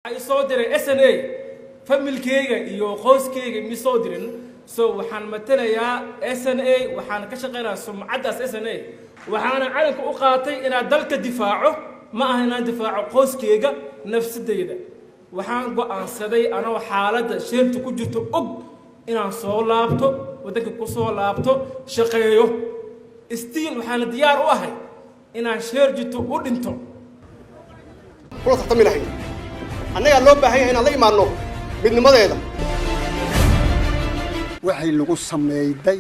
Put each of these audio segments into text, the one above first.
ay soo diray SNA familkeyga iyo qoyskeyga mi soo dirin so waxaan matalayaa SNA waxaan ka shaqeynaa sumcadaas SNA waxaan calanka u qaatay inaan dalka difaaco ma aha inaan difaaco qoyskeyga nafsadeyda waxaan go'aansaday anoo xaaladda sheelta ku jirto og inaan soo laabto wadanka ku soo laabto shaqeeyo stiil waxaan diyaar u ahay inaan sheer jito u dhinto kula tartami lahayn annaga loo baahan yahay inaan la imaanno midnimadeeda waxay lagu sameeyay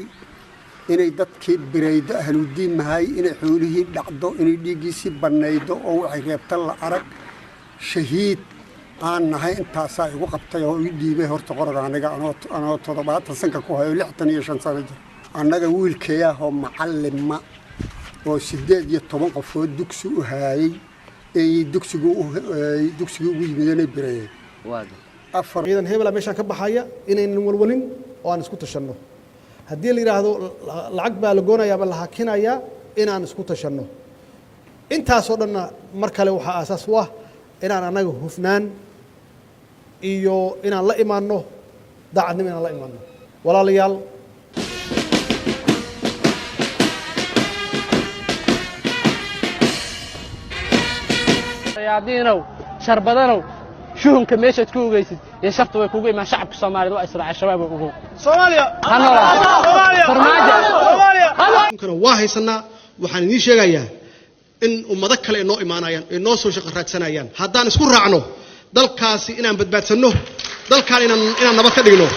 inay dadkii biraydo ahludiin mahay inay xoolihii dhacdo inay dhiigiisii banaydo oo waxay reebtan la arag shahiid aan nahay intaas ay ugu qabtay oo ii dhiibay horta qorada aniga anoo 70 sanka ku hayo 65 sano jir annaga wiilkeeya oo macallima oo 18 qofood dugsi u haayay ee dugsigu ugu yimideen biray afar ciidan hebel meeshan ka baxaya inaynan walwalin oo aan isku tashanno haddii la yiraahdo lacag baa la goonayaa ama la hakinaya inaan isku tashanno intaas oo dhan mar kale waxa asaas u ah inaan anaga hufnaan iyo inaan la imaanno daacadnimo inaan la imaanno walaalayaal yaadiinow sharbadanow shuhunka meeshaad ku ogeysid ee shartu way kugu imaan shacabka Soomaaliyeed waa israac shabaab ugu Soomaaliya kana waa haysanaa waxaan idin sheegayaa in ummado kale noo imaanayaan ee noo soo shaqo raadsanayaan haddaan isku raacno dalkaasi inaan badbaadsanno dalkaan inaan nabad ka dhigno